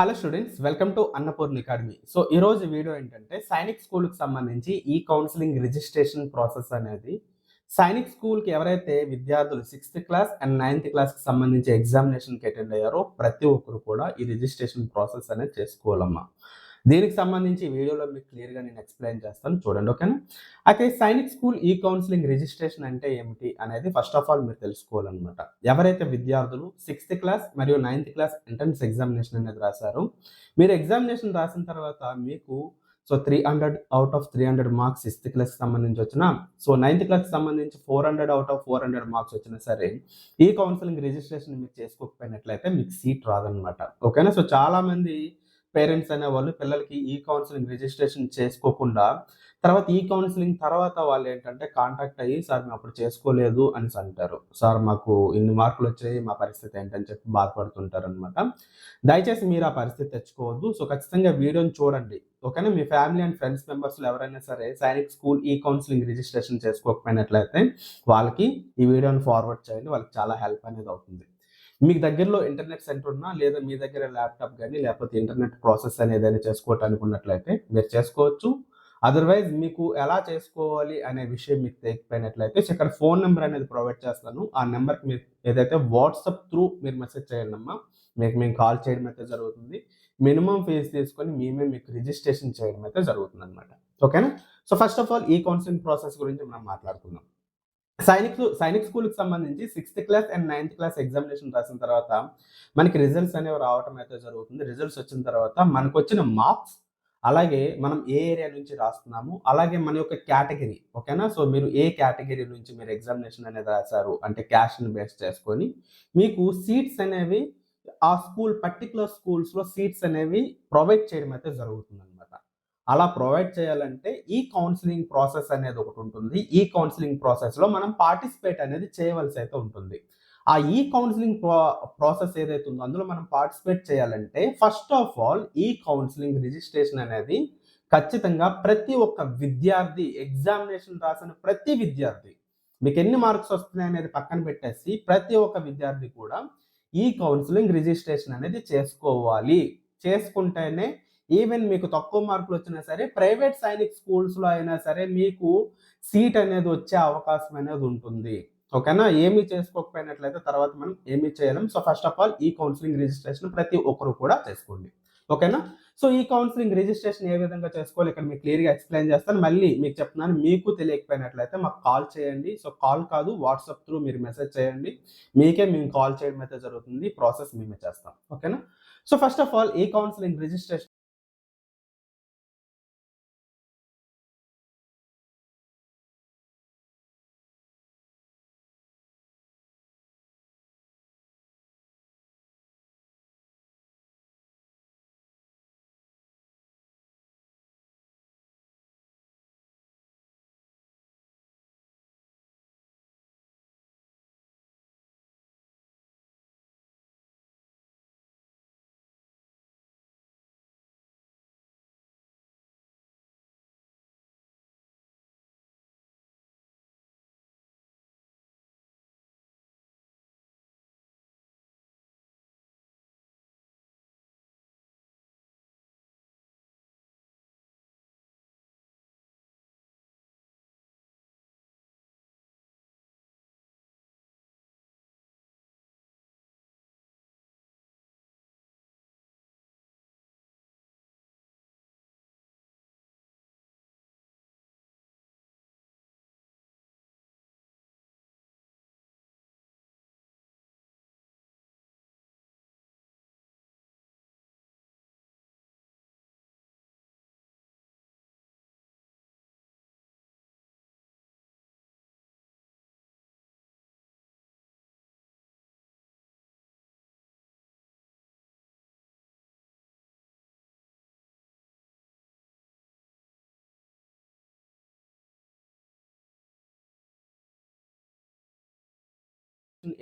Hello students, welcome to Annapurna academy. So ఈరోజు video ఏంటంటే సైనిక్ స్కూల్కి సంబంధించి ఈ కౌన్సిలింగ్ రిజిస్ట్రేషన్ ప్రాసెస్ అనేది సైనిక్ స్కూల్కి ఎవరైతే విద్యార్థులు 6th క్లాస్ అండ్ 9th క్లాస్కి సంబంధించి ఎగ్జామినేషన్కి అటెండ్ అయ్యారో ప్రతి ఒక్కరు కూడా ఈ రిజిస్ట్రేషన్ ప్రాసెస్ అనేది చేసుకోవాలమ్మా. దీనికి సంబంధించి ఈ వీడియోలో మీకు క్లియర్గా నేను ఎక్స్ప్లెయిన్ చేస్తాను, చూడండి. ఓకేనా? అయితే సైనిక్ స్కూల్ ఈ కౌన్సిలింగ్ రిజిస్ట్రేషన్ అంటే ఏమిటి అనేది ఫస్ట్ ఆఫ్ ఆల్ మీరు తెలుసుకోవాలన్నమాట. ఎవరైతే విద్యార్థులు 6th క్లాస్ మరియు 9th క్లాస్ ఎంట్రన్స్ ఎగ్జామినేషన్ అనేది రాశారో, మీరు ఎగ్జామినేషన్ రాసిన తర్వాత మీకు 300 అవుట్ ఆఫ్ 300 మార్క్స్ 6th క్లాస్కి సంబంధించి వచ్చినా, 9th క్లాస్కి సంబంధించి 400 అవుట్ ఆఫ్ 400 మార్క్స్ వచ్చినా సరే, ఈ కౌన్సిలింగ్ రిజిస్ట్రేషన్ మీరు చేసుకోకపోయినట్లయితే మీకు సీట్ రాదనమాట. ఓకేనా? చాలా మంది పేరెంట్స్ అనేవాళ్ళు పిల్లలకి ఈ కౌన్సిలింగ్ రిజిస్ట్రేషన్ చేసుకోకుండా తర్వాత ఈ కౌన్సిలింగ్ తర్వాత వాళ్ళు ఏంటంటే కాంటాక్ట్ అయ్యి, సార్ మేము అప్పుడు చేసుకోలేదు అనేసి అంటారు. సార్ మాకు ఇన్ని మార్కులు వచ్చాయి, మా పరిస్థితి ఏంటని చెప్పి బాధపడుతుంటారు అనమాట. దయచేసి మీరు ఆ పరిస్థితి తెచ్చుకోవద్దు. ఖచ్చితంగా వీడియోని చూడండి. ఓకేనా? మీ ఫ్యామిలీ అండ్ ఫ్రెండ్స్ మెంబర్స్లో ఎవరైనా సరే సైనిక్ స్కూల్ ఈ కౌన్సిలింగ్ రిజిస్ట్రేషన్ చేసుకోకపోయినట్లయితే వాళ్ళకి ఈ వీడియోని ఫార్వర్డ్ చేయండి. వాళ్ళకి చాలా హెల్ప్ అనేది అవుతుంది. మీకు దగ్గరలో ఇంటర్నెట్ సెంటర్ ఉన్నా, లేదా మీ దగ్గర ల్యాప్టాప్ కానీ లేకపోతే ఇంటర్నెట్ ప్రాసెస్ అనేది ఏదైనా చేసుకోవటానికి ఉన్నట్లయితే మీరు చేసుకోవచ్చు. అదర్వైజ్ మీకు ఎలా చేసుకోవాలి అనే విషయం మీకు తెలియకపోయినట్లయితే ఇక్కడ ఫోన్ నెంబర్ అనేది ప్రొవైడ్ చేస్తాను. ఆ నెంబర్కి మీరు ఏదైతే వాట్సాప్ త్రూ మీరు మెసేజ్ చేయండి అమ్మా. మేము కాల్ చేయడం అయితే జరుగుతుంది. మినిమం ఫీజు తీసుకొని మీకు రిజిస్ట్రేషన్ చేయడం అయితే జరుగుతుంది అనమాట. ఓకేనా? ఫస్ట్ ఆఫ్ ఆల్ ఈ కౌన్సిలింగ్ ప్రాసెస్ గురించి మనం మాట్లాడుకుందాం. సైనిక్ స్కూల్‌కి సంబంధించి 6th class and 9th class examination రాసిన తర్వాత మనకి రిజల్ట్స్ అనేవి రావటం అయితే జరుగుతుంది. రిజల్ట్స్ వచ్చిన తర్వాత మనకొచ్చిన మార్క్స్, అలాగే మనం ఏ ఏరియా నుంచి రాస్తున్నాము, అలాగే మన యొక్క కేటగిరీ. ఓకేనా? మీరు ఏ కేటగిరీ నుంచి మీరు ఎగ్జామినేషన్ అనేది రాసారు అంటే క్యాస్ట్‌ని బేస్ చేసుకొని మీకు సీట్స్ అనేవి ఆ పర్టిక్యులర్ స్కూల్స్‌లో సీట్స్ అనేవి ప్రొవైడ్ చేయడం అయితే జరుగుతుందన్నమాట. అలా ప్రొవైడ్ చేయాలంటే ఈ కౌన్సిలింగ్ ప్రాసెస్ అనేది ఒకటి ఉంటుంది. ఈ కౌన్సిలింగ్ ప్రాసెస్‌లో మనం పార్టిసిపేట్ అనేది చేయవలసి అయితే ఉంటుంది. ఈ కౌన్సిలింగ్ ప్రాసెస్ ఏదైతే ఉందో అందులో మనం పార్టిసిపేట్ చేయాలంటే ఫస్ట్ ఆఫ్ ఆల్ ఈ కౌన్సిలింగ్ రిజిస్ట్రేషన్ అనేది ఖచ్చితంగా ప్రతి ఒక్క విద్యార్థి, ఎగ్జామినేషన్ రాసిన ప్రతి విద్యార్థి, మీకు ఎన్ని మార్క్స్ వస్తున్నాయి అనేది పక్కన పెట్టేసి ప్రతి ఒక్క విద్యార్థి కూడా ఈ కౌన్సిలింగ్ రిజిస్ట్రేషన్ అనేది చేసుకోవాలి. చేసుకుంటేనే ఈవెన్ మీకు తక్కువ మార్కులు వచ్చినా సరే ప్రైవేట్ సైనిక్ స్కూల్స్‌లో అయినా సరే మీకు సీట్ అనేది వచ్చే అవకాశం అనేది ఉంటుంది. ఓకేనా? ఏమీ చేసుకోకపోయినట్లయితే తర్వాత మనం ఏమీ చేయలేం. ఫస్ట్ ఆఫ్ ఆల్ ఈ కౌన్సిలింగ్ రిజిస్ట్రేషన్ ప్రతి ఒక్కరు కూడా చేసుకోండి. ఓకేనా? ఈ కౌన్సిలింగ్ రిజిస్ట్రేషన్ ఏ విధంగా చేసుకోవాలో ఇక్కడ మీకు క్లియర్‌గా ఎక్స్‌ప్లెయిన్ చేస్తాను. మళ్ళీ మీకు చెప్తున్నాను, మీకు తెలియకపోయినట్లయితే మాకు కాల్ చేయండి. కాల్ కాదు, వాట్సాప్ త్రూ మీరు మెసేజ్ చేయండి. మేము కాల్ చేయడం అయితే జరుగుతుంది. ప్రాసెస్ మేమే చేస్తాం. ఓకేనా? ఫస్ట్ ఆఫ్ ఆల్ ఈ కౌన్సిలింగ్ రిజిస్ట్రేషన్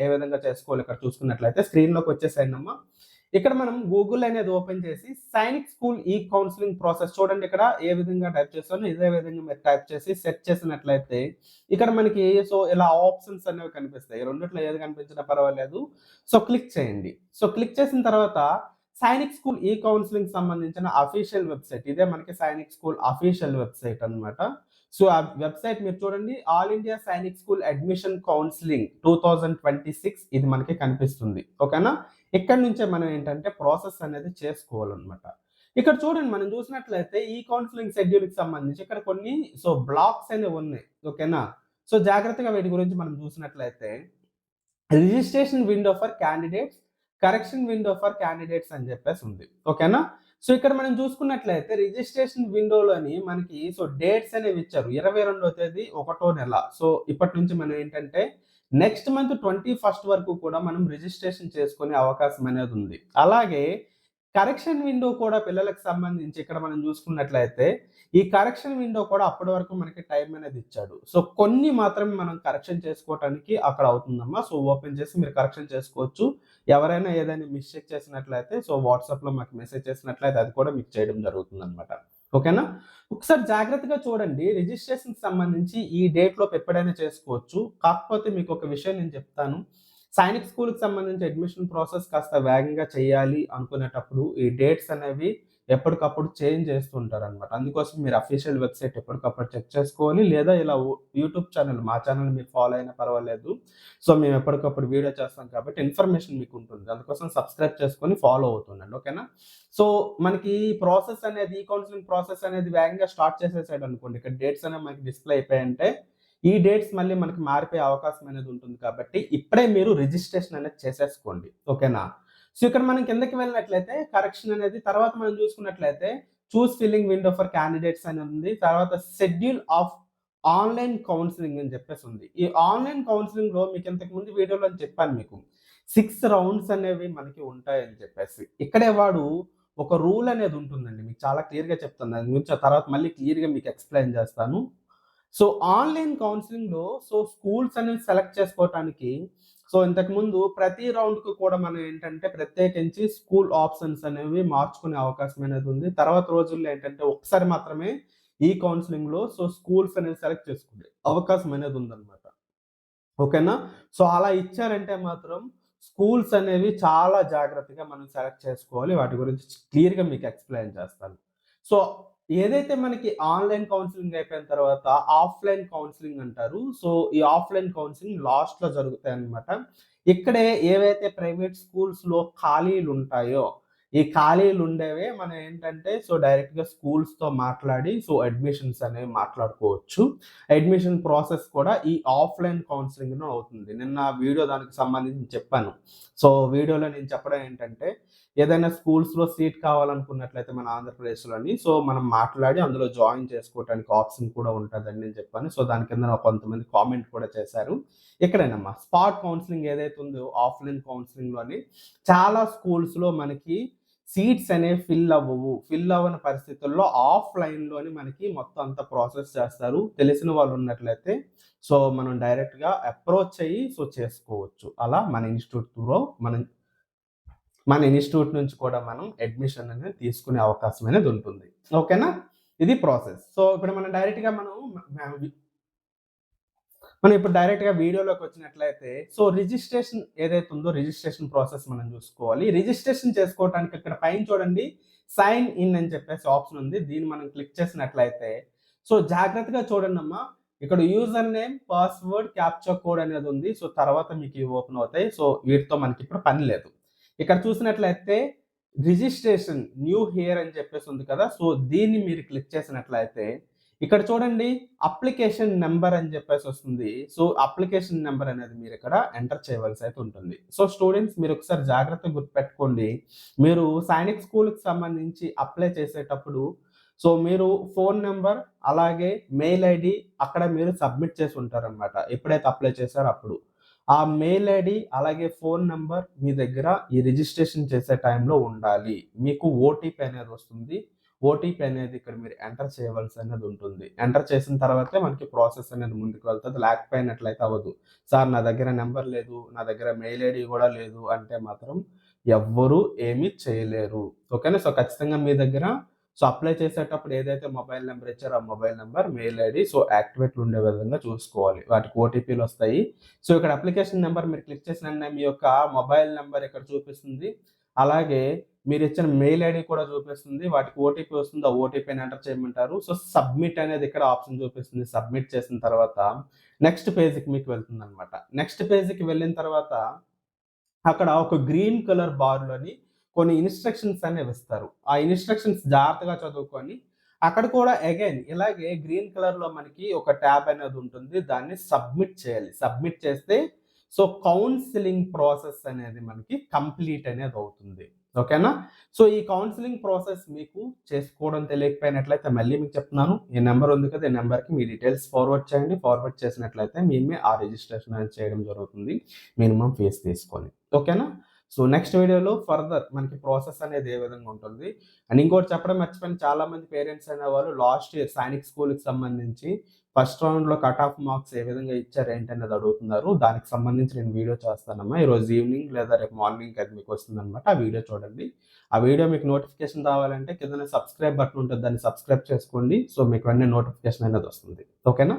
ఏ విధంగా చేసుకోవాలి ఇక్కడ చూసుకున్నట్లయితే స్క్రీన్‌లోకి వచ్చేసేయండమ్మా. ఇక్కడ మనం గూగుల్ అనేది ఓపెన్ చేసి సైనిక్ స్కూల్ ఈ కౌన్సిలింగ్ ప్రాసెస్ చూడండి. ఇక్కడ ఏ విధంగా టైప్ చేశానో ఇదే విధంగా మీరు టైప్ చేసి సెర్చ్ చేసినట్లయితే ఇక్కడ మనకి ఇలా ఆప్షన్స్ అనేవి కనిపిస్తాయి. రెండిట్లో ఏది కనిపించినా పర్వాలేదు. క్లిక్ చేయండి. క్లిక్ చేసిన తర్వాత సైనిక్ స్కూల్ ఈ కౌన్సిలింగ్ సంబంధించిన అఫీషియల్ వెబ్సైట్ ఇదే మనకి సైనిక్ స్కూల్ అఫీషియల్ వెబ్సైట్ అన్నమాట. సో ఆ వెబ్సైట్ మీరు చూడండి, all India Sainik school admission counselling 2026 ఇది మనకి కనిపిస్తుంది. ఓకేనా? ఇక్కడ నుంచే మనం ఏంటంటే ప్రాసెస్ అనేది చేసుకోవాలన్నమాట. ఇక్కడ చూడండి, మనం చూసినట్లయితే ఈ కౌన్సిలింగ్ షెడ్యూల్‌కి సంబంధించి ఇక్కడ కొన్ని బ్లాక్స్ అనేవి ఉన్నాయి. ఓకేనా? సో జాగ్రత్తగా వీటి గురించి మనం చూసినట్లయితే registration window for candidates, correction window for candidates అని చెప్పేసి ఉంది. ఓకేనా? సో ఇక్కడ మనం చూసుకున్నట్లయితే రిజిస్ట్రేషన్ విండోలోని మనకి డేట్స్ అనేవి ఇచ్చారు. 22వ తేదీ 1వ నెల. సో ఇప్పటి నుంచి మనం ఏంటంటే నెక్స్ట్ మంత్ 21st వరకు కూడా మనం రిజిస్ట్రేషన్ చేసుకునే అవకాశం అనేది ఉంది. అలాగే కరెక్షన్ విండో కూడా పిల్లలకు సంబంధించి ఇక్కడ మనం చూసుకున్నట్లయితే ఈ కరెక్షన్ విండో కూడా అప్పటి వరకు మనకి టైం అనేది ఇచ్చాడు. సో కొన్ని మాత్రమే మనం కరెక్షన్ చేసుకోవటానికి అక్కడ అవుతుందమ్మా. సో ఓపెన్ చేసి మీరు కరెక్షన్ చేసుకోవచ్చు. ఎవరైనా ఏదైనా మిస్టేక్ చేసినట్లయితే వాట్సాప్‌లో మాకు మెసేజ్ చేసినట్లయితే అది కూడా మీకు చేయడం జరుగుతుందన్నమాట. ఓకేనా? ఒకసారి జాగ్రత్తగా చూడండి. రిజిస్ట్రేషన్‌కి సంబంధించి ఈ డేట్‌లోపు ఎప్పుడైనా చేసుకోవచ్చు. కాకపోతే మీకు ఒక విషయం నేను చెప్తాను. సైనిక్ స్కూల్‌కి సంబంధించి అడ్మిషన్ ప్రాసెస్ కాస్త వేగంగా చేయాలి అనుకునేటప్పుడు ఈ డేట్స్ అనేవి ఎప్పటికప్పుడు చేంజ్ చేస్తూ ఉంటారనమాట. అందుకోసం మీరు అఫీషియల్ వెబ్సైట్ ఎప్పటికప్పుడు చెక్ చేసుకోవాలి. లేదా ఇలా యూట్యూబ్ ఛానల్ మా ఛానల్ మీరు ఫాలో అయినా పర్వాలేదు. మేము ఎప్పటికప్పుడు వీడియో చేస్తాం కాబట్టి ఇన్ఫర్మేషన్ మీకు ఉంటుంది. అందుకోసం సబ్స్క్రైబ్ చేసుకొని ఫాలో అవుతుండండి. ఓకేనా? మనకి ప్రాసెస్ అనేది ఈ కౌన్సిలింగ్ ప్రాసెస్ అనేది వేగంగా స్టార్ట్ చేసేసాడు అనుకోండి. ఇక్కడ డేట్స్ అనేవి మనకి డిస్‌ప్లే అయిపోయాయంటే ఈ డేట్స్ మళ్ళీ మనకి మారిపోయే అవకాశం అనేది ఉంటుంది కాబట్టి ఇప్పుడే మీరు రిజిస్ట్రేషన్ అనేది చేసేసుకోండి. ఓకేనా? ఇక్కడ మనం కిందకి వెళ్ళినట్లయితే కరెక్షన్ అనేది తర్వాత మనం చూసుకున్నట్లయితే చూస్ ఫిల్లింగ్ విండో ఫర్ క్యాండిడేట్స్ అని ఉంది. తర్వాత షెడ్యూల్ ఆఫ్ ఆన్‌లైన్ కౌన్సిలింగ్ అని చెప్పేసి ఉంది. ఈ ఆన్‌లైన్ కౌన్సిలింగ్‌లో మీకు ఇంతకు ముందు వీడియోలో చెప్పాను మీకు. 6 రౌండ్స్ అనేవి మనకి ఉంటాయని చెప్పేసి. ఇక్కడే వాడు ఒక రూల్ అనేది ఉంటుందండి. మీకు చాలా క్లియర్‌గా చెప్తాను. దాని గురించి ఆ తర్వాత మళ్ళీ క్లియర్‌గా మీకు ఎక్స్‌ప్లెయిన్ చేస్తాను. ఆన్‌లైన్ కౌన్సిలింగ్‌లో స్కూల్స్ అనేవి సెలెక్ట్ చేసుకోవటానికి ఇంతకుముందు ప్రతి రౌండ్‌కి కూడా మనం ఏంటంటే ప్రత్యేకించి స్కూల్ ఆప్షన్స్ అనేవి మార్చుకునే అవకాశం అనేది ఉంది. తర్వాత రోజుల్లో ఏంటంటే ఒక్కసారి మాత్రమే ఈ కౌన్సిలింగ్‌లో స్కూల్స్ అనేవి సెలెక్ట్ చేసుకునే అవకాశం అనేది ఉందన్నమాట. ఓకేనా? అలా ఇచ్చారంటే మాత్రం స్కూల్స్ అనేవి చాలా జాగ్రత్తగా మనం సెలెక్ట్ చేసుకోవాలి. వాటి గురించి క్లియర్‌గా మీకు ఎక్స్‌ప్లెయిన్ చేస్తాను. సో ఏదైతే మనకి ఆన్‌లైన్ కౌన్సిలింగ్ అయిపోయిన తర్వాత ఆఫ్‌లైన్ కౌన్సిలింగ్ అంటారు. ఈ ఆఫ్‌లైన్ కౌన్సిలింగ్ లాస్ట్‌లో జరుగుతాయన్నమాట. ఇక్కడే ఏవైతే ప్రైవేట్ స్కూల్స్‌లో ఖాళీలుంటాయో, ఈ ఖాళీలుండేవే మనం ఏంటంటే డైరెక్ట్‌గా స్కూల్స్‌తో మాట్లాడి అడ్మిషన్స్ అనేవి మాట్లాడుకోవచ్చు. అడ్మిషన్ ప్రాసెస్ కూడా ఈ ఆఫ్‌లైన్ కౌన్సిలింగ్‌లో అవుతుంది. నిన్న వీడియో దానికి సంబంధించి చెప్పాను. వీడియోలో నేను చెప్పడం ఏంటంటే ఏదైనా స్కూల్స్‌లో సీట్ కావాలనుకున్నట్లయితే మన ఆంధ్రప్రదేశ్‌లోని మనం మాట్లాడి అందులో జాయిన్ చేసుకోవటానికి ఆప్షన్ కూడా ఉంటదని నేను చెప్పాను. దాని కింద కొంతమంది కామెంట్ కూడా చేశారు. ఇక్కడేనమ్మా స్పాట్ కౌన్సిలింగ్ ఏదైతే ఉందో ఆఫ్‌లైన్ కౌన్సిలింగ్‌లోని చాలా స్కూల్స్‌లో మనకి సీట్స్ అనేవి ఫిల్ అవ్వవు. ఫిల్ అవ్వని పరిస్థితుల్లో ఆఫ్‌లైన్‌లోని మనకి మొత్తం అంతా ప్రాసెస్ చేస్తారు. తెలిసిన వాళ్ళు ఉన్నట్లయితే మనం డైరెక్ట్‌గా అప్రోచ్ అయ్యి చేసుకోవచ్చు. అలా మన ఇన్‌స్టిట్యూట్ నుంచి కూడా మనం అడ్మిషన్ అనేది తీసుకునే అవకాశం అనేది ఉంటుంది. ఓకేనా? ఇది ప్రాసెస్. ఇప్పుడు మనం డైరెక్ట్‌గా మనం ఇప్పుడు డైరెక్ట్‌గా వీడియోలోకి వచ్చినట్లయితే రిజిస్ట్రేషన్ ఏదైతే ఉందో రిజిస్ట్రేషన్ ప్రాసెస్ మనం చూసుకోవాలి. రిజిస్ట్రేషన్ చేసుకోవడానికి ఇక్కడ పైన చూడండి సైన్ ఇన్ అని చెప్పేసి ఆప్షన్ ఉంది. దీన్ని మనం క్లిక్ చేసినట్లయితే జాగ్రత్తగా చూడండమ్మా. ఇక్కడ user name, password, captcha code అనేది ఉంది. తర్వాత మీకు ఇవి ఓపెన్ అవుతాయి. వీటితో మనకి ఇప్పుడు పని లేదు. ఇక్కడ చూసినట్లయితే రిజిస్ట్రేషన్ న్యూ హియర్ అని చెప్పేసి ఉంది కదా. దీన్ని మీరు క్లిక్ చేసినట్లయితే ఇక్కడ చూడండి అప్లికేషన్ నెంబర్ అని చెప్పేసి వస్తుంది. అప్లికేషన్ నెంబర్ అనేది మీరు ఇక్కడ ఎంటర్ చేయవలసి అయితే ఉంటుంది. స్టూడెంట్స్ మీరు ఒకసారి జాగ్రత్తగా గుర్తుపెట్టుకోండి. మీరు సైనిక్ స్కూల్‌కి సంబంధించి అప్లై చేసేటప్పుడు మీరు ఫోన్ నెంబర్ అలాగే మెయిల్ ఐడీ అక్కడ మీరు సబ్మిట్ చేసి ఉంటారనమాట. ఎప్పుడైతే అప్లై చేశారో అప్పుడు. ఆ మెయిల్ ఐడీ అలాగే ఫోన్ నంబర్ మీ దగ్గర ఈ రిజిస్ట్రేషన్ చేసే టైంలో ఉండాలి. మీకు ఓటీపీ అనేది వస్తుంది. ఓటీపీ అనేది ఇక్కడ మీరు ఎంటర్ చేయవలసి అనేది ఉంటుంది. ఎంటర్ చేసిన తర్వాతే మనకి ప్రాసెస్ అనేది ముందుకు వెళ్తది. లేకపోయినట్లయితే అవ్వదు. సార్ నా దగ్గర నెంబర్ లేదు, నా దగ్గర మెయిల్ ఐడీ కూడా లేదు అంటే మాత్రం ఎవ్వరు ఏమీ చేయలేరు. ఓకేనా? ఖచ్చితంగా మీ దగ్గర అప్లై చేసేటప్పుడు ఏదైతే మొబైల్ నెంబర్ ఇచ్చారో ఆ మొబైల్ నెంబర్, మెయిల్ ఐడీ యాక్టివేట్లు ఉండే విధంగా చూసుకోవాలి. వాటికి ఓటీపీలు వస్తాయి. ఇక్కడ అప్లికేషన్ నెంబర్ మీరు క్లిక్ చేసిన వెంటనే మీ యొక్క మొబైల్ నెంబర్ ఇక్కడ చూపిస్తుంది. అలాగే మీరు ఇచ్చిన మెయిల్ ఐడి కూడా చూపిస్తుంది. వాటికి ఓటీపీ వస్తుంది. ఆ ఓటీపీని ఎంటర్ చేయమంటారు. సో, సబ్మిట్ అనేది ఇక్కడ ఆప్షన్ చూపిస్తుంది. సబ్మిట్ చేసిన తర్వాత నెక్స్ట్ పేజ్‌కి మీకు వెళ్తుందనమాట. నెక్స్ట్ పేజ్‌కి వెళ్ళిన తర్వాత అక్కడ ఒక గ్రీన్ కలర్ బార్‌లోని కొన్ని ఇన్‌స్ట్రక్షన్స్ అనేవిస్తారు. ఆ ఇన్‌స్ట్రక్షన్స్ జాగ్రత్తగా చదువుకొని అక్కడ కూడా అగైన్ ఇలాగే గ్రీన్ కలర్‌లో మనకి ఒక ట్యాబ్ అనేది ఉంటుంది. దాన్ని సబ్మిట్ చేయాలి. సబ్మిట్ చేస్తే సో, కౌన్సెలింగ్ ప్రాసెస్ అనేది మనకి కంప్లీట్ అనేది అవుతుంది. ఓకేనా? సో, ఈ కౌన్సెలింగ్ ప్రాసెస్ మీకు చేసుకోవడం తెలియకపోయినట్లయితే మళ్ళీ మీకు చెప్తున్నాను. ఈ నంబర్ ఉంది కదా! ఈ నంబర్‌కి మీ డీటెయిల్స్ ఫార్వర్డ్ చేయండి. ఫార్వర్డ్ చేసినట్లయితే మేమే ఆ రిజిస్ట్రేషన్ అనేది చేయడం జరుగుతుంది. మినిమమ్ ఫీస్ తీసుకొని. ఓకేనా? సో, నెక్స్ట్ వీడియోలో ఫర్దర్ మనకి ప్రాసెస్ అనేది ఏ విధంగా ఉంటుంది. అండ్ ఇంకోటి చెప్పడం మర్చిపోయాను. చాలామంది పేరెంట్స్ అనేవాళ్ళు లాస్ట్ ఇయర్ సైనిక్ స్కూల్‌కి సంబంధించి ఫస్ట్ రౌండ్‌లో కట్ ఆఫ్ మార్క్స్ ఏ విధంగా ఇచ్చారు ఏంటనేది అడుగుతున్నారు. దానికి సంబంధించి నేను వీడియో చేస్తానమ్మా. ఈరోజు ఈవినింగ్ లేదా రేపు మార్నింగ్‌కి అది మీకు వస్తుందనమాట. ఆ వీడియో చూడండి. ఆ వీడియో మీకు నోటిఫికేషన్ రావాలంటే కిందన సబ్స్క్రైబ్ బటన్ ఉంటది. దాన్ని సబ్స్క్రైబ్ చేసుకోండి. సో, మీకు వెంటనే నోటిఫికేషన్ అనేది వస్తుంది. ఓకేనా?